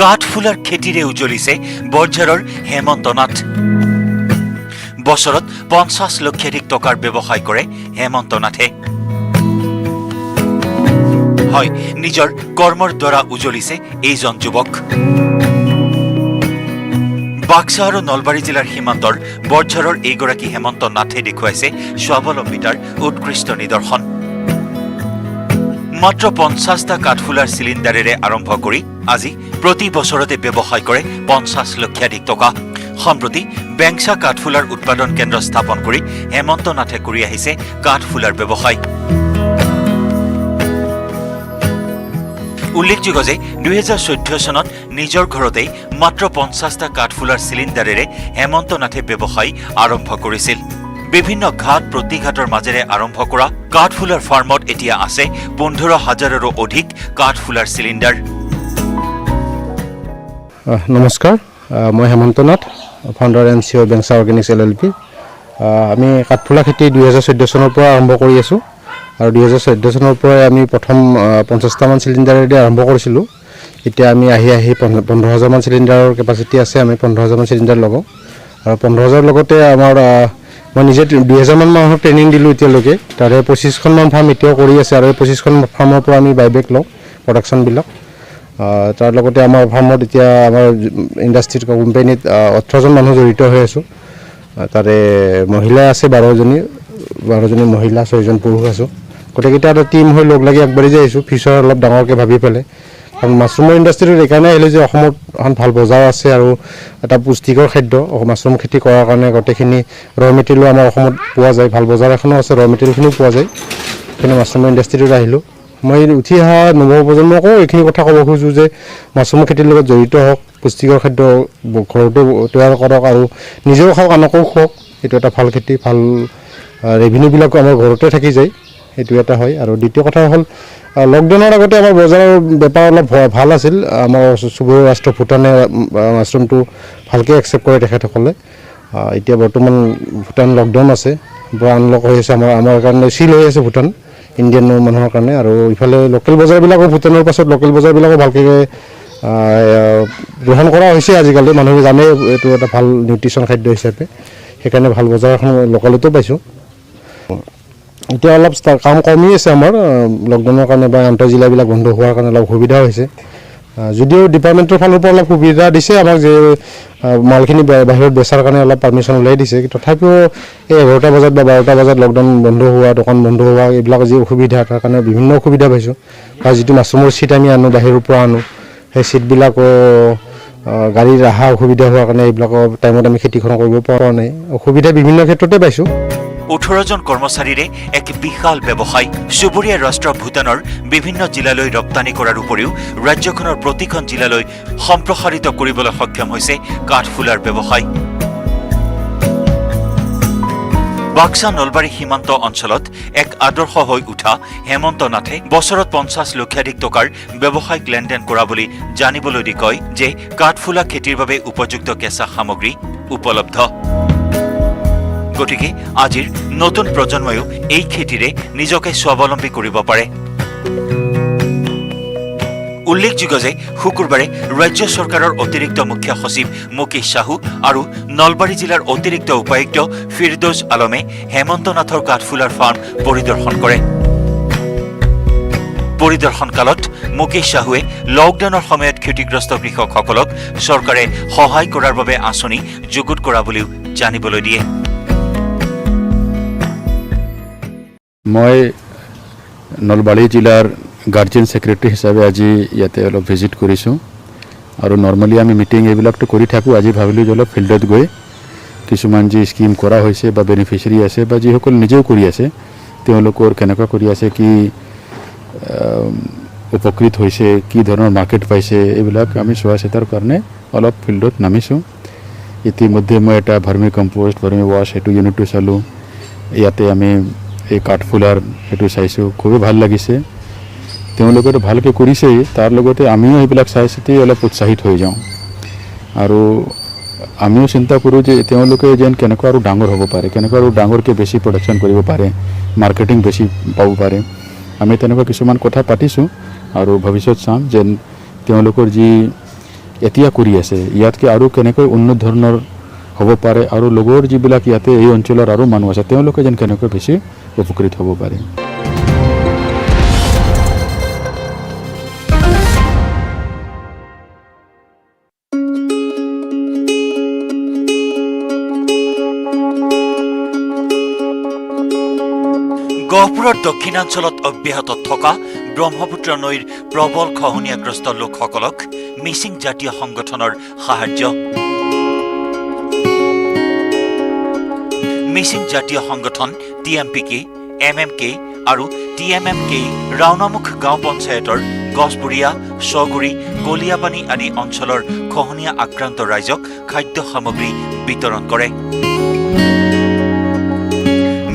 কাঠফুলাৰ খেতিৰে উজলিছে বৰঝাৰৰ হেমন্ত নাথ। বছৰত 50 লক্ষাধিক টকাৰ ব্যৱসায় কৰে হেমন্ত নাথে। হয়, নিজৰ কৰ্মৰ দ্বাৰা উজলিছে এইজন যুৱক। বাক্সা আৰু নলবাৰী জিলাৰ সীমান্তৰ বৰঝাৰৰ এইগৰাকী হেমন্ত নাথে দেখুৱাইছে স্বাৱলম্বিতাৰ উৎকৃষ্ট নিদৰ্শন। মাত্ৰ 50টা কাঠফুলাৰ চিলিণ্ডাৰেৰে আৰম্ভ কৰি আজি প্ৰতি বছৰতে ব্যৱসায় কৰে 50 লক্ষাধিক টকা। সম্প্ৰতি বেংচা কাঠফুলাৰ উৎপাদন কেন্দ্ৰ স্থাপন কৰি হেমন্ত নাথে কৰি আহিছে কাঠফুলাৰ ব্যৱসায়। উল্লেখযোগ্য যে 2014 চনত নিজৰ ঘৰতেই মাত্ৰ 50টা কাঠফুলাৰ চিলিণ্ডাৰেৰে হেমন্ত নাথে ব্যৱসায় আৰম্ভ কৰিছিল। বিভিন্ন ঘাট প্ৰতিঘাটৰ মাজেৰে আৰম্ভ কৰা কাঠফুলাৰ ফাৰ্মত এতিয়া আছে 15,000ৰো অধিক কাঠফুলাৰ চিলিণ্ডাৰ। নমস্কাৰ, মই Hemanta Nath, founder and CEO Bengcha Organics LLP। আমি কাঠফুলা খেতি 2014 চনৰ পৰা আৰম্ভ কৰি আছোঁ আৰু 2014 চনৰ পৰাই আমি প্ৰথম 50টামান চিলিণ্ডাৰেদি আৰম্ভ কৰিছিলোঁ। এতিয়া আমি আহি 15,000মান চিলিণ্ডাৰৰ কেপাচিটি আছে। আমি 15,000মান চিলিণ্ডাৰ লগাওঁ আৰু 15,000 লগতে আমাৰ মই নিজে 2,000মান মানুহক ট্ৰেইনিং দিলোঁ এতিয়ালৈকে। তাৰে 25খনমান ফাৰ্ম এতিয়াও কৰি আছে আৰু এই 25খন ফাৰ্মৰ পৰা আমি বাইবেক লওঁ প্ৰডাকশ্যনবিলাক। তাৰ লগতে আমাৰ ফাৰ্মত এতিয়া আমাৰ ইণ্ডাষ্ট্ৰিত কোম্পানীত 18জন মানুহ জড়িত হৈ আছোঁ। তাৰে মহিলা আছে 12জনী মহিলা, 6জন পুৰুষ আছোঁ। গোটেইকেইটা এটা টীম হৈ লগ লাগি আগবাঢ়ি যাই আহিছোঁ ফিউচাৰ অলপ ডাঙৰকৈ ভাবি পেলাই। কাৰণ মাছৰুমৰ ইণ্ডাষ্ট্ৰিটোত এইকাৰণে আহিলে যে অসমত এখন ভাল বজাৰ আছে আৰু এটা পুষ্টিকৰ খাদ্য মাছৰুম খেতি কৰাৰ কাৰণে গোটেইখিনি মেটেৰিয়েলো আমাৰ অসমত পোৱা যায়, ভাল বজাৰ এখনো আছে, মেটেৰিয়েলখিনিও পোৱা যায়। সেইকাৰণে মাছৰুমৰ ইণ্ডাষ্ট্ৰিটোত আহিলোঁ। মই উঠি অহা নৱপ্ৰজন্মকো এইখিনি কথা ক'ব খোজোঁ যে মাছৰুম খেতিৰ লগত জড়িত হওক, পুষ্টিকৰ খাদ্য ঘৰতে তৈয়াৰ কৰক আৰু নিজেও খাওক, আনকো খুৱাওক। এইটো এটা ভাল খেতি, ভাল ৰেভিনিউবিলাকো আমাৰ ঘৰতে থাকি যায়, সেইটো এটা হয়। আৰু দ্বিতীয় কথা হ'ল লকডাউনৰ আগতে আমাৰ বজাৰৰ বেপাৰ অলপ ভাল আছিল। আমাৰ চুবুৰীয়া ৰাষ্ট্ৰ ভূটানে মাছৰুমটো ভালকৈ একচেপ্ট কৰে তেখেতসকলে। এতিয়া বৰ্তমান ভূটান লকডাউন আছে, পুৰা আনলক হৈ আছে, আমাৰ কাৰণে চিল হৈ আছে ভূটান ইণ্ডিয়ান মানুহৰ কাৰণে। আৰু ইফালে লোকেল বজাৰবিলাকো ভূটানৰ পাছত লোকেল বজাৰবিলাকো ভালকৈ গ্ৰহণ কৰা হৈছে আজিকালি। মানুহে জানে এইটো এটা ভাল নিউট্ৰিশ্যন খাদ্য হিচাপে, সেইকাৰণে ভাল বজাৰ এখন লোকেলতো পাইছোঁ। এতিয়া অলপ কাম কমি আছে আমাৰ লকডাউনৰ কাৰণে বা আন্তঃজিলাবিলাক বন্ধ হোৱাৰ কাৰণে অলপ সুবিধা হৈছে। যদিও ডিপাৰ্টমেণ্টৰ ফালৰ পৰা অলপ সুবিধা দিছে আমাক যে মালখিনি বাহিৰত বেচাৰ কাৰণে অলপ পাৰ্মিশ্যন ওলাই দিছে। তথাপিও এই 11টা বজাত বা 12টা বজাত লকডাউন বন্ধ হোৱা, দোকান বন্ধ হোৱা, এইবিলাক যি অসুবিধা, তাৰ কাৰণে বিভিন্ন অসুবিধা পাইছোঁ। বা যিটো মাছৰুমৰ চিট আমি আনো, বাহিৰৰ পৰা আনো, সেই চিটবিলাকো গাড়ীৰ অহা অসুবিধা হোৱাৰ কাৰণে এইবিলাকৰ টাইমত আমি খেতিখন কৰিব পৰা নাই। অসুবিধা বিভিন্ন ক্ষেত্ৰতে পাইছোঁ। 18জন কৰ্মচাৰীৰে এক বিশাল ব্যৱসায়। চুবুৰীয়া ৰাষ্ট্ৰ ভূটানৰ বিভিন্ন জিলালৈ ৰপ্তানি কৰাৰ উপৰিও ৰাজ্যখনৰ প্ৰতিখন জিলালৈ সম্প্ৰসাৰিত কৰিবলৈ সক্ষম হৈছে কাঠফুলাৰ ব্যৱসায়। বাক্সা নলবাৰী সীমান্ত অঞ্চলত এক আদৰ্শ হৈ উঠা হেমন্ত নাথে বছৰত 50 লক্ষাধিক টকাৰ ব্যৱসায়িক লেনদেন কৰা বুলি জানিবলৈ দি কয় যে কাঠফুলা খেতিৰ বাবে উপযুক্ত কেঁচা সামগ্ৰী উপলব্ধ। গতিকে আজিৰ নতুন প্ৰজন্ময়ো এই খেতিৰে নিজকে স্বাৱলম্বী কৰিব পাৰে। উল্লেখযোগ্য যে শুকুৰবাৰে ৰাজ্য চৰকাৰৰ অতিৰিক্ত মুখ্য সচিব মুকেশ সাহু আৰু নলবাৰী জিলাৰ অতিৰিক্ত উপায়ুক্ত ফিৰদৌজ আলমে হেমন্ত নাথৰ কাঠফুলাৰ ফাৰ্ম পৰিদৰ্শন কৰে। পৰিদৰ্শন কালত মুকেশ সাহুৱে লকডাউনৰ সময়ত ক্ষতিগ্ৰস্ত কৃষকসকলক চৰকাৰে সহায় কৰাৰ বাবে আঁচনি যুগুত কৰা বুলিও জানিবলৈ দিয়ে। মই নলবাৰী জিলাৰ গাৰ্জেন ছেক্ৰেটাৰী হিচাপে আজি ইয়াতে অলপ ভিজিট কৰিছোঁ আৰু নৰ্মেলি আমি মিটিং এইবিলাকতো কৰি থাকোঁ। আজি ভাবিলোঁ যে অলপ ফিল্ডত গৈ কিছুমান যি স্কিম কৰা হৈছে বা বেনিফিচিয়াৰী আছে বা যিসকল নিজেও কৰি আছে তেওঁলোকৰ কেনেকুৱা কৰি আছে, কি উপকৃত হৈছে, কি ধৰণৰ মাৰ্কেট পাইছে, এইবিলাক আমি চোৱা চিতাৰ কাৰণে অলপ ফিল্ডত নামিছোঁ। ইতিমধ্যে মই এটা ভাৰ্মি কম্প'ষ্ট, ভাৰ্মি ৱাছ সেইটো ইউনিটটো চালোঁ। ইয়াতে আমি এই কাঠফুলাৰ সেইটো চাইছোঁ, খুবেই ভাল লাগিছে। তেওঁলোকেতো ভালকৈ কৰিছেই, তাৰ লগতে আমিও এইবিলাক চাই চিতি অলপ উৎসাহিত হৈ যাওঁ আৰু আমিও চিন্তা কৰোঁ যে তেওঁলোকে যেন কেনেকুৱা আৰু ডাঙৰ হ'ব পাৰে, কেনেকুৱা আৰু ডাঙৰকৈ বেছি প্ৰডাকশ্যন কৰিব পাৰে, মাৰ্কেটিং বেছি পাব পাৰে। আমি তেনেকুৱা কিছুমান কথা পাতিছোঁ আৰু ভৱিষ্যত চাম যেন তেওঁলোকৰ যি এতিয়া কৰি আছে ইয়াতকৈ আৰু কেনেকৈ উন্নত ধৰণৰ হ'ব পাৰে আৰু লগৰ যিবিলাক ইয়াতে এই অঞ্চলৰ আৰু মানুহ আছে তেওঁলোকে যেন কেনেকৈ বেছি উপকৃত হ'ব পাৰে। গহপুৰৰ দক্ষিণাঞ্চলত অব্যাহত থকা ব্ৰহ্মপুত্ৰ নৈৰ প্ৰবল খহনীয়াগ্ৰস্ত লোকসকলক মিচিং জাতীয় সংগঠনৰ সাহায্য। মিচিং জাতীয় সংগঠন TMPK, MMK আৰু TMMK ৰাওনামুখ গাঁও পঞ্চায়তৰ গছবুৰীয়া, ছগুৰি, কলিয়াপানী আদি অঞ্চলৰ খহনীয়া আক্ৰান্ত ৰাইজক খাদ্য সামগ্ৰী বিতৰণ কৰে।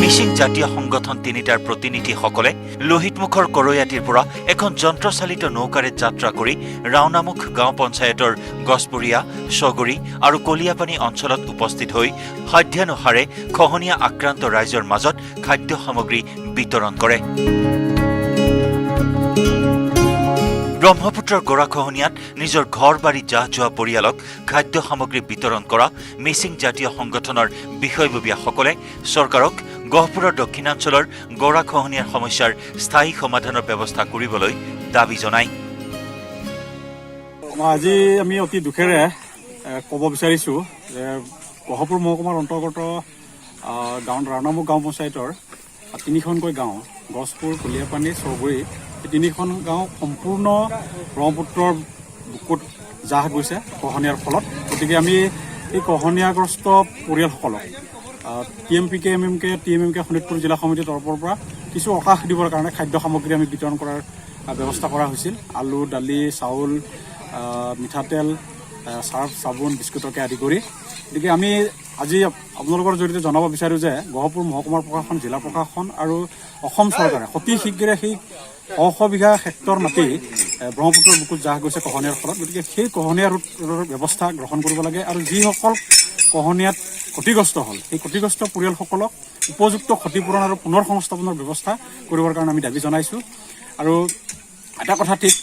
মিচিং জাতীয় সংগঠন তিনিটাৰ প্ৰতিনিধিসকলে লোহিতমুখৰ কৰৈয়াটিৰ পৰা এখন যন্ত্ৰচালিত নৌকাৰে যাত্ৰা কৰি ৰাওনামুখ গাঁও পঞ্চায়তৰ গছবুৰীয়া, ছগুৰি আৰু কলিয়াপানী অঞ্চলত উপস্থিত হৈ সাধ্যানুসাৰে খহনীয়া আক্ৰান্ত ৰাইজৰ মাজত খাদ্য সামগ্ৰী বিতৰণ কৰে। ব্ৰহ্মপুত্ৰৰ গৰাখহনীয়াত নিজৰ ঘৰ বাৰী জাহ যোৱা পৰিয়ালক খাদ্য সামগ্ৰী বিতৰণ কৰা মিচিং জাতীয় সংগঠনৰ বিষয়ববীয়াসকলে চৰকাৰক গহপুৰৰ দক্ষিণাঞ্চলৰ গৰাখহনীয়াৰ সমস্যাৰ স্থায়ী সমাধানৰ ব্যৱস্থা কৰিবলৈ দাবী জনায়। আজি আমি অতি দুখেৰে ক'ব বিচাৰিছোঁ যে গহপুৰ মহকুমাৰ অন্তৰ্গত ৰাওনামুখ গাঁও পঞ্চায়তৰ 3খনকৈ গাঁও গছপুৰ, কলিয়াপানী, ছগুৰি এই 3খন গাঁও সম্পূৰ্ণ ব্ৰহ্মপুত্ৰৰ বুকুত জাহ গৈছে খহনীয়াৰ ফলত। গতিকে আমি এই খহনীয়াগ্ৰস্ত পৰিয়ালসকলক TMPK, MMK, TMMK শোণিতপুৰ জিলা সমিতিৰ তৰফৰ পৰা কিছু সকাহ দিবৰ কাৰণে খাদ্য সামগ্ৰী আমি বিতৰণ কৰাৰ ব্যৱস্থা কৰা হৈছিল। আলু, দালি, চাউল, মিঠাতেল, চাৰ্ফ, চাবোন, বিস্কুটকে আদি কৰি। গতিকে আমি আজি আপোনালোকৰ জৰিয়তে জনাব বিচাৰোঁ যে গহপুৰ মহকুমাৰ প্ৰশাসন, জিলা প্ৰশাসন আৰু অসম চৰকাৰে অতি শীঘ্ৰে সেই 100 বিঘা হেক্টৰ মাটি ব্ৰহ্মপুত্ৰৰ বুকুত জাহ গৈছে খহনীয়াৰ ফলত। গতিকে সেই খহনীয়া ৰোধৰ ব্যৱস্থা গ্ৰহণ কৰিব লাগে আৰু যিসকল খহনীয়াত ক্ষতিগ্ৰস্ত হ'ল সেই ক্ষতিগ্ৰস্ত পৰিয়ালসকলক উপযুক্ত ক্ষতিপূৰণ আৰু পুনৰ সংস্থাপনৰ ব্যৱস্থা কৰিবৰ কাৰণে আমি দাবী জনাইছোঁ। আৰু এটা কথা ঠিক,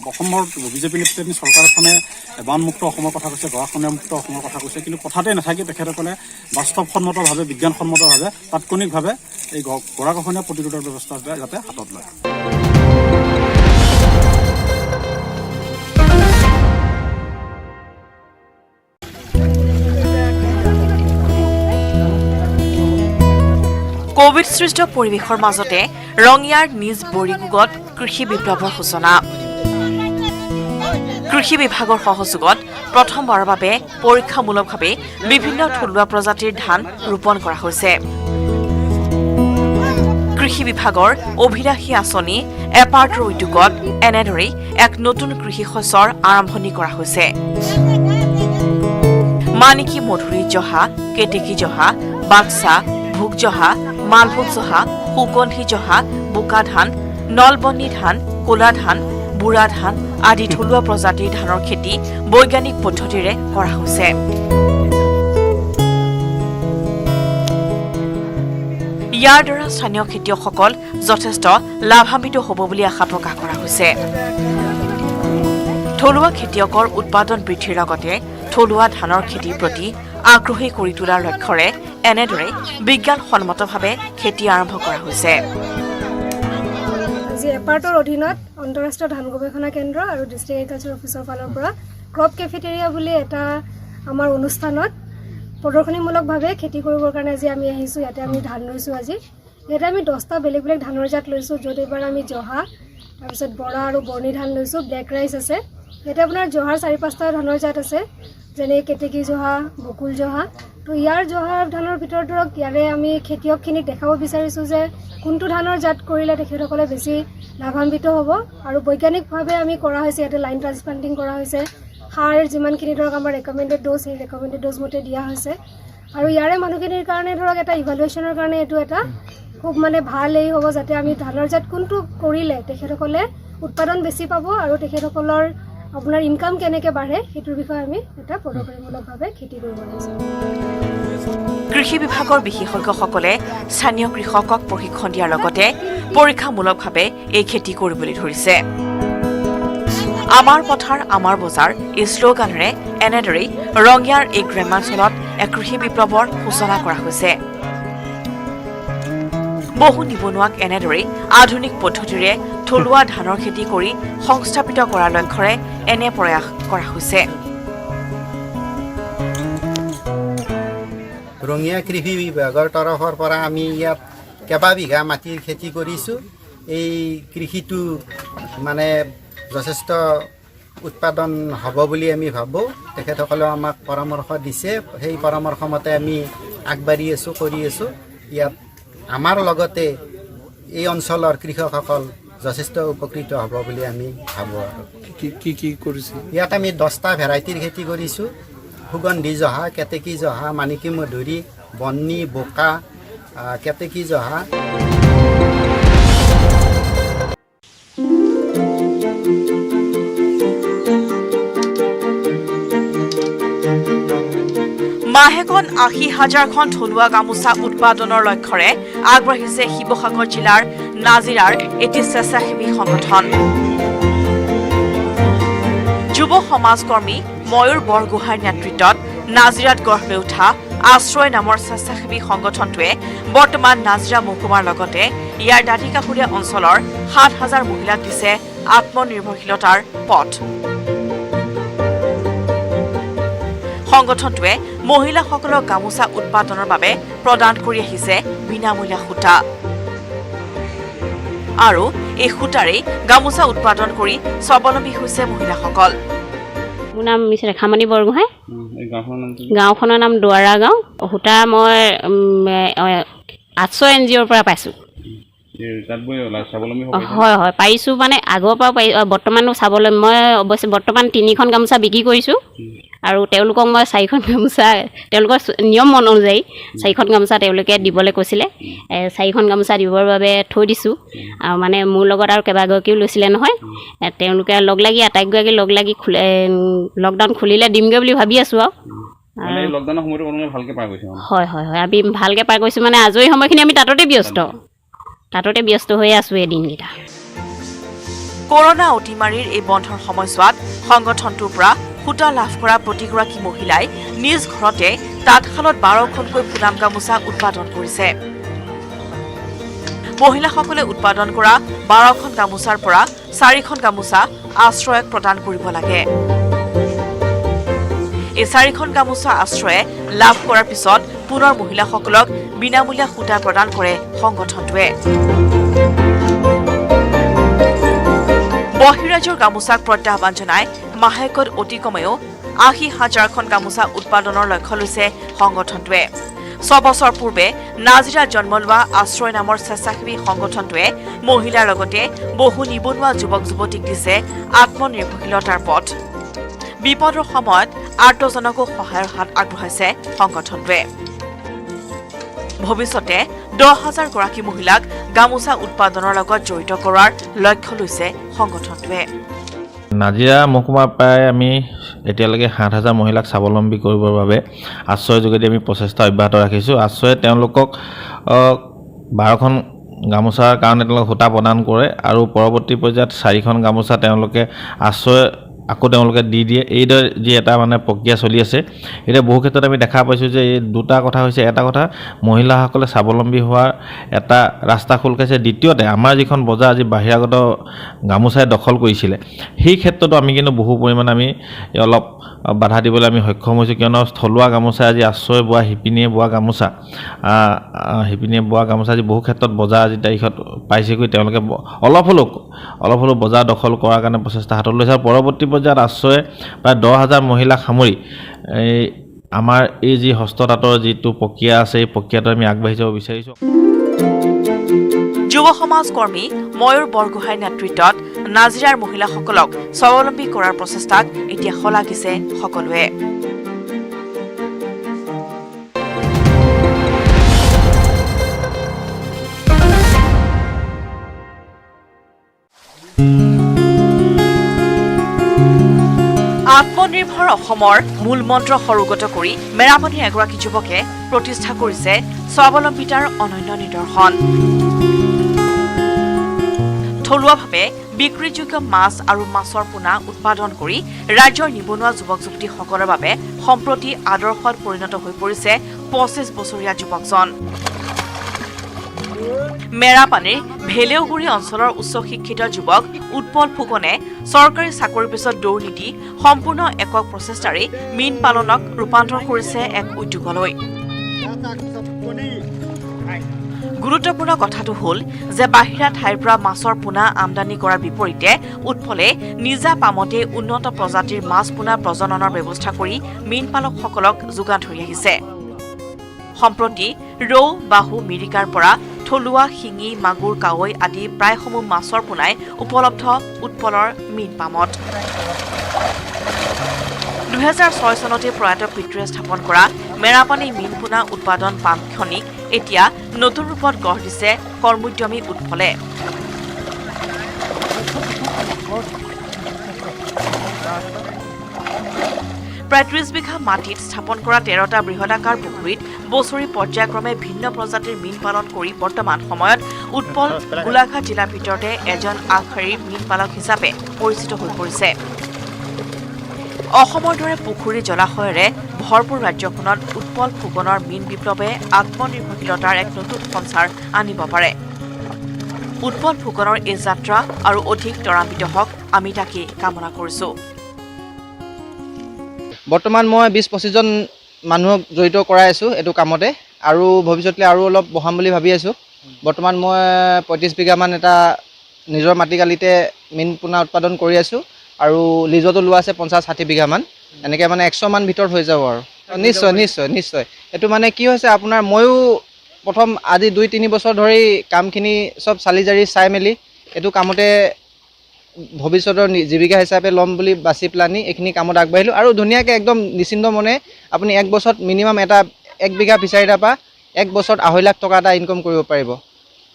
অসমৰ বিজেপি নেতৃত্বাধীন চৰকাৰখনে বানমুক্ত অসমৰ কথা কৈছে, গৰাখহনীয়ামুক্ত অসমৰ কথা কৈছে, কিন্তু কথাতে নাথাকি তেখেতসকলে বাস্তৱসন্মতভাৱে, বিজ্ঞানসন্মতভাৱে, তাৎক্ষণিকভাৱে এই গৰাখহনীয়া প্ৰতিৰোধৰ ব্যৱস্থা যাতে হাতত লয়। কোভিড সৃষ্ট পৰিৱেশৰ মাজতে ৰঙিয়াৰ নিজ বৰিগুগত কৃষি বিপ্লৱৰ সূচনা। কৃষি বিভাগৰ সহযোগত প্ৰথমবাৰৰ বাবে পৰীক্ষামূলকভাৱে বিভিন্ন থলুৱা প্ৰজাতিৰ ধান ৰোপণ কৰা হৈছে। কৃষি বিভাগৰ অভিলাষী আঁচনি এপাৰ্টৰ উদ্যোগত এনেদৰেই এক নতুন কৃষি শস্যৰ আৰম্ভণি কৰা হৈছে। মানিকী মধুৰী জহা, কেতেকী জহা, বাক্সা, ভোগ জহা, মালভোগ জহা, সুগন্ধি জহা, বোকা ধান, নলবন্নী ধান, ক'লা ধান, বুঢ়া ধান আদি থলুৱা প্ৰজাতিৰ ধানৰ খেতি বৈজ্ঞানিক পদ্ধতিৰে কৰা হৈছে। ইয়াৰ দ্বাৰা স্থানীয় খেতিয়কসকল যথেষ্ট লাভান্বিত হ'ব বুলি আশা প্ৰকাশ কৰা হৈছে। থলুৱা খেতিয়কৰ উৎপাদন বৃদ্ধিৰ লগতে থলুৱা ধানৰ খেতিৰ প্ৰতি আগ্ৰহী কৰি তোলাৰ লক্ষ্যৰে এনেদৰে বিজ্ঞানসন্মতভাৱে খেতি আৰম্ভ কৰা হৈছে। আজি এপাৰ্টৰ অধীনত আন্তঃৰাষ্ট্ৰীয় ধান গৱেষণা কেন্দ্ৰ আৰু ডিষ্ট্ৰিক্ট এগ্ৰিকালচাৰ অফিচৰ ফালৰ পৰা ক্ৰপ কেফেটেৰিয়া বুলি এটা আমাৰ অনুষ্ঠানত প্ৰদৰ্শনীমূলকভাৱে খেতি কৰিবৰ কাৰণে আজি আমি আহিছোঁ। ইয়াতে আমি ধান লৈছোঁ। আজি ইয়াতে আমি 10টা বেলেগ বেলেগ ধানৰ জাত লৈছোঁ, য'ত এইবাৰ আমি জহা, তাৰপিছত বৰা আৰু বৰ্ণি ধান লৈছোঁ। ব্লেক ৰাইচ আছে। ইয়াতে আপোনাৰ জহাৰ 4-5টা ধানৰ জাত আছে, যেনে কেতেকী জহা, বকুল জহা। তো ইয়াৰ জহা ধানৰ ভিতৰত ধৰক ইয়াৰে আমি খেতিয়কখিনিক দেখাব বিচাৰিছোঁ যে কোনটো ধানৰ জাত কৰিলে তেখেতসকলে বেছি লাভান্বিত হ'ব। আৰু বৈজ্ঞানিকভাৱে আমি কৰা হৈছে, ইয়াতে লাইন ট্ৰান্সপ্লান্টিং কৰা হৈছে। সাৰ যিমানখিনি ধৰক আমাৰ ৰেকমেণ্ডেড ড'জ, সেই ৰেকমেণ্ডেড ড'জ মতে দিয়া হৈছে। আৰু ইয়াৰে মানুহখিনিৰ কাৰণে ধৰক এটা ইভালুৱেশ্যনৰ কাৰণে এইটো এটা খুব ভাল এই হ'ব, যাতে আমি ধানৰ জাত কোনটো কৰিলে তেখেতসকলে উৎপাদন বেছি পাব আৰু তেখেতসকলৰ আপোনাৰ ইনকাম কেনেকৈ বাঢ়ে সেইটোৰ বিষয়ে আমি এটা প্ৰদৰ্শনীমূলকভাৱে খেতি কৰিব লাগিছে। কৃষি বিভাগৰ বিশেষজ্ঞসকলে স্থানীয় কৃষকক প্ৰশিক্ষণ দিয়াৰ লগতে পৰীক্ষামূলকভাৱে এই খেতি কৰিবলৈ ধৰিছে। আমাৰ পথাৰ আমাৰ বজাৰ এই শ্লোগানেৰে এনেদৰেই ৰঙিয়াৰ এই গ্ৰামাঞ্চলত এক কৃষি বিপ্লৱৰ সূচনা কৰা হৈছে। বহু নিবনুৱাক এনেদৰেই আধুনিক পদ্ধতিৰে থলুৱা ধানৰ খেতি কৰি সংস্থাপিত কৰাৰ লক্ষ্যৰে এনে প্ৰয়াস কৰা হৈছে। ৰঙিয়া কৃষি বিভাগৰ তৰফৰ পৰা আমি ইয়াত কেইবাবিঘা মাটিৰ খেতি কৰিছোঁ। এই কৃষিটো মানে যথেষ্ট উৎপাদন হ'ব বুলি আমি ভাবোঁ। তেখেতসকলেও আমাক পৰামৰ্শ দিছে, সেই পৰামৰ্শ মতে আমি আগবাঢ়ি আছোঁ, কৰি আছোঁ। ইয়াত আমাৰ লগতে এই অঞ্চলৰ কৃষকসকল যথেষ্ট উপকৃত হ'ব বুলি আমি ভাবোঁ। আৰু কি কৰিছে ইয়াত আমি 10টা ভেৰাইটিৰ খেতি কৰিছোঁ। সুগন্ধি জহা, কেতেকী জহা, মানিকী মধুৰি, বন্নি, বোকা, কেতেকী জহা। মাহেকত ৮০,০০০খন থলুৱা গামোচা উৎপাদনৰ লক্ষ্যৰে আগবাঢ়িছে শিৱসাগৰ জিলাৰ নাজিৰাৰ এটি স্বেচ্ছাসেৱী সংগঠন। যুৱ সমাজকৰ্মী ময়ূৰ বৰগোহাঁইৰ নেতৃত্বত নাজিৰাত গঢ় লৈ উঠা আশ্ৰয় নামৰ স্বেচ্ছাসেৱী সংগঠনটোৱে বৰ্তমান নাজিৰা মহকুমাৰ লগতে ইয়াৰ দাঁতিকাষৰীয়া অঞ্চলৰ ৭,০০০ মহিলাক দিছে আত্মনিৰ্ভৰশীলতাৰ পথ। সংগঠনটোৱে মহিলাসকলক গামোচা উৎপাদনৰ বাবে প্ৰদান কৰি আহিছে বিনামূলীয়া সূতা। আৰু এই সূতাৰেই গামোচা উৎপাদন কৰি স্বাৱলম্বী হৈছে মহিলাসকল। মোৰ নাম মিছ ৰেখামণি বৰগোহাঁই। গাঁওখনৰ নাম দুৱাৰা গাঁও। সূতা মই 800 NGOৰ পৰা পাইছোঁ। হয় হয় পাৰিছোঁ, মানে আগৰ পৰা বৰ্তমানো স্বাৱলম্বী। মই অৱশ্যে বৰ্তমান 3খন গামোচা বিক্ৰী কৰিছোঁ আৰু তেওঁলোকক মই 4খন গামোচা, তেওঁলোকৰ নিয়ম অনুযায়ী 4খন গামোচা তেওঁলোকে দিবলৈ কৈছিলে। 4খন গামোচা দিবৰ বাবে থৈ দিছোঁ। আৰু মানে মোৰ লগত আৰু কেইবাগৰাকীও লৈছিলে নহয়, তেওঁলোকে লগ লাগি আটাইগৰাকী লগ লাগি লকডাউন খুলিলে দিমগৈ বুলি ভাবি আছোঁ। আৰু হয় হয় হয় আমি ভালকৈ পাৰ কৰিছোঁ। মানে আজৰি সময়খিনি আমি তাততে ব্যস্ত হৈ আছোঁ এই দিনকেইটা। কৰোনা অতিমাৰীৰ এই বন্ধৰ সময়ছোৱাত সংগঠনটোৰ পৰা সূতা লাভ কৰা প্ৰতিগৰাকী মহিলাই নিজ ঘৰতে তাঁতশালত 12খনকৈ ফুলাম গামোচা উৎপাদন কৰিছে। মহিলাসকলে উৎপাদন কৰা 12খন গামোচাৰ পৰা 4খন গামোচা আশ্ৰয়ক প্ৰদান কৰিব লাগে। এই 4খন গামোচা আশ্ৰয়ে লাভ কৰাৰ পিছত পুনৰ মহিলাসকলক বিনামূলীয়া সূতা প্ৰদান কৰে সংগঠনটোৱে। বহিৰাজ্যৰ গামোচাক প্ৰত্যাহ্বান জনাই মাহেকত অতি কমেও ৮০,০০০খন গামোচা উৎপাদনৰ লক্ষ্য লৈছে সংগঠনটোৱে। 6 বছৰ পূৰ্বে নাজিৰাত জন্ম লোৱা আশ্ৰয় নামৰ স্বেচ্ছাসেৱী সংগঠনটোৱে মহিলাৰ লগতে বহু নিবনুৱা যুৱক যুৱতীক দিছে আত্মনিৰ্ভৰশীলতাৰ পথ। বিপদৰ সময়ত আৰ্তজনকো সহায়ৰ হাত আগবঢ়াইছে সংগঠনটোৱে। ভৱিষ্যতে 10,000 গৰাকী মহিলাক গামোচা উৎপাদনৰ লগত জড়িত কৰাৰ লক্ষ্য লৈছে সংগঠনটোৱে। নাজিৰা মহকুমাৰ প্ৰায় আমি এতিয়ালৈকে 7,000 মহিলাক স্বাৱলম্বী কৰিবৰ বাবে আশ্ৰয়ৰ যোগেদি আমি প্ৰচেষ্টা অব্যাহত ৰাখিছোঁ। আশ্ৰয়ে তেওঁলোকক 12খন গামোচাৰ কাৰণে তেওঁলোকক সূতা প্ৰদান কৰে আৰু পৰৱৰ্তী পৰ্যায়ত 4খন গামোচা তেওঁলোকে আশ্ৰয় আকৌ তেওঁলোকে দি দিয়ে। এইদৰে যি এটা মানে প্ৰক্ৰিয়া চলি আছে। এতিয়া বহু ক্ষেত্ৰত আমি দেখা পাইছোঁ যে এই দুটা কথা হৈছে, এটা কথা মহিলাসকলে স্বাৱলম্বী হোৱাৰ এটা ৰাস্তা খোল খাইছে, দ্বিতীয়তে আমাৰ যিখন বজাৰ আজি বাহিৰাগত গামোচাই দখল কৰিছিলে, সেই ক্ষেত্ৰতো আমি কিন্তু বহু পৰিমাণে আমি অলপ বাধা দিবলৈ আমি সক্ষম হৈছোঁ। কিয়নো থলুৱা গামোচা আজি আশ্ৰয় বোৱা শিপিনীয়ে বোৱা গামোচা আজি বহু ক্ষেত্ৰত বজাৰ আজি তাৰিখত পাইছেগৈ। তেওঁলোকে অলপ হ'লেও বজাৰ দখল কৰাৰ কাৰণে প্ৰচেষ্টা হাতত লৈছে। আৰু পৰৱৰ্তী পৰ্যায়ত আশ্ৰয়ে প্ৰায় 10,000 মহিলাক সামৰি আমাৰ এই যি হস্ততাঁতৰ যিটো প্ৰক্ৰিয়া আছে, এই প্ৰক্ৰিয়াটো আমি আগবাঢ়ি যাব বিচাৰিছোঁ। যুৱ সমাজ কৰ্মী ময়ূৰ বৰগোহাঁইৰ নেতৃত্বত নাজিৰাৰ মহিলাসকলক স্বাৱলম্বী কৰাৰ প্ৰচেষ্টাক এতিয়া শলাগিছে সকলোৱে। আত্মনিৰ্ভৰ অসমৰ মূল মন্ত্ৰ সৰুগত কৰি মেৰামতিৰ এগৰাকী যুৱকে প্ৰতিষ্ঠা কৰিছে স্বাৱলম্বিতাৰ অনন্য নিদৰ্শন। থলুৱাভাৱে বিক্ৰীযোগ্য মাছ আৰু মাছৰ পোনা উৎপাদন কৰি ৰাজ্যৰ নিবনুৱা যুৱক-যুৱতীসকলৰ বাবে সম্প্ৰতি আদৰ্শত পৰিণত হৈ পৰিছে 25 বছৰীয়া যুৱকজন। মেৰাপানীৰ ভেলেউগুৰি অঞ্চলৰ উচ্চ শিক্ষিত যুৱক উৎপল ফুকনে চৰকাৰী চাকৰিৰ পিছত দৌৰ নিদি সম্পূৰ্ণ একক প্ৰচেষ্টাৰে মীন পালনক ৰূপান্তৰ কৰিছে এক উদ্যোগলৈ। গুৰুত্বপূৰ্ণ কথাটো হ'ল যে বাহিৰা ঠাইৰ পৰা মাছৰ পোনা আমদানি কৰাৰ বিপৰীতে উৎপলে নিজা পামতে উন্নত প্ৰজাতিৰ মাছ পোনা প্ৰজননৰ ব্যৱস্থা কৰি মীন পালকসকলক যোগান ধৰি আহিছে। সম্প্ৰতি ৰৌ, বাহু, মিৰিকাৰ পৰা থলুৱা শিঙি, মাগুৰ, কাৱৈ আদি প্ৰায়সমূহ মাছৰ পোনাই উপলব্ধ উৎপলৰ মীন পামত। 2006 চনতে প্ৰয়াত পিতৃয়ে স্থাপন কৰা মেৰাপানী মীন পোনা উৎপাদন পামখনিক এতিয়া নতুন ৰূপত গঢ় দিছে কৰ্মোদ্যমী উৎপলে। প্ৰায় 30 বিঘা মাটিত স্থাপন কৰা 13টা বৃহদাকাৰ পুখুৰীত বছৰি পৰ্যায়ক্ৰমে ভিন্ন প্ৰজাতিৰ মীন পালন কৰি বৰ্তমান সময়ত উৎপল গোলাঘাট জিলাৰ ভিতৰতে এজন আগশাৰীৰ মীন পালক হিচাপে পৰিচিত হৈ পৰিছে। অসমৰ দৰে পুখুৰী জলাশয়েৰে ভৰপূৰ ৰাজ্যখনত উৎপল ফুকনৰ মীন বিপ্লৱে আত্মনিৰ্ভৰশীলতাৰ এক নতুন সঞ্চাৰ আনিব পাৰে। উৎপল ফুকনৰ এই যাত্ৰা আৰু অধিক ত্বৰান্বিত হওক, আমি তাকে কামনা কৰিছো। বৰ্তমান মই 20-25জন মানুহক জড়িত কৰাই আছোঁ এইটো কামতে, আৰু ভৱিষ্যতলৈ আৰু অলপ বঢ়াম বুলি ভাবি আছোঁ। বৰ্তমান মই 35 বিঘামান এটা নিজৰ মাটিকালিতে মীন পোনা উৎপাদন কৰি আছোঁ, আৰু লিজতো লোৱা আছে 50-60 বিঘামান। এনেকৈ মানে 100 মান ভিতৰত হৈ যাব আৰু। নিশ্চয় নিশ্চয় নিশ্চয় এইটো মানে কি হৈছে আপোনাৰ, ময়ো প্ৰথম আজি 2-3 বছৰ ধৰি কামখিনি চব চালি জাৰি চাই মেলি এইটো কামতে ভৱিষ্যতৰ জীৱিকা হিচাপে ল'ম বুলি বাছি পেলানি এইখিনি কামত আগবাঢ়িলোঁ, আৰু ধুনীয়াকৈ একদম নিশ্চিন্ত মনে আপুনি 1 বছৰত মিনিমাম এটা 1 বিঘা ফিচাৰীৰ পৰা 1 বছৰত 2.5 লাখ টকা এটা ইনকম কৰিব পাৰিব।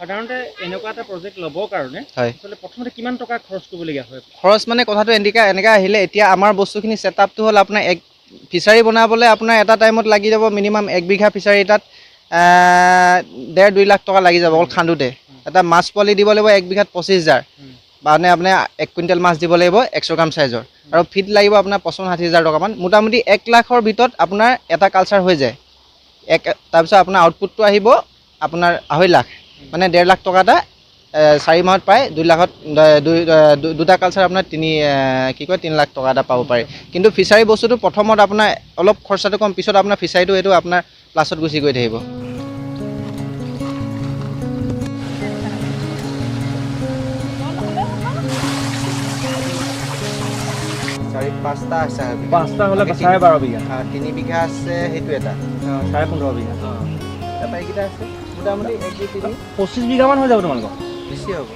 সাধাৰণতে এনেকুৱা এটা প্ৰজেক্ট ল'বৰ কাৰণে হয়, প্ৰথমতে কিমান টকা খৰচ কৰিবলগীয়া হয়? খৰচ মানে কথাটো এনেকৈ আহিলে, এতিয়া আমাৰ বস্তুখিনি ছেটআপটো হ'ল আপোনাৰ এক ফিচাৰী বনাবলৈ আপোনাৰ এটা টাইমত লাগি যাব মিনিমাম 1 বিঘা ফিচাৰী এটাত 1.5-2 লাখ টকা লাগি যাব অকল খান্দোতে। এটা মাছ পোৱালি দিব লাগিব 1 বিঘাত 25,000, মানে আপোনাৰ 1 কুইণ্টেল মাছ দিব লাগিব 100 গ্ৰাম চাইজৰ, আৰু ফিড লাগিব আপোনাৰ 55-60,000 টকামান। মোটামুটি 1 লাখৰ ভিতৰত আপোনাৰ এটা কালচাৰ হৈ যায়। তাৰপিছত আপোনাৰ আউটপুটটো আহিব আপোনাৰ 2.5 লাখ, মানে 1.5 লাখ টকা এটা 4 মাহত পায়। 2 লাখত দুটা কালচাৰ আপোনাৰ 3 লাখ টকা এটা পাব পাৰি। কিন্তু ফিচাৰী বস্তুটো প্ৰথমত আপোনাৰ অলপ খৰচাটো কম, পিছত আপোনাৰ ফিচাৰীটো এইটো আপোনাৰ প্লাছত গুচি গৈ থাকিব। পাঁচটা আছে, 5টা হ'লে 12.5 বিঘা, 3 বিঘা আছে, সেইটো এটা 15.5 বিঘা, তাৰপৰা এইকেইটা আছে মোটামুটি 1, 2, 3, 25 বিঘামান হৈ যাব তোমালোকৰ? বেছি হ'ব।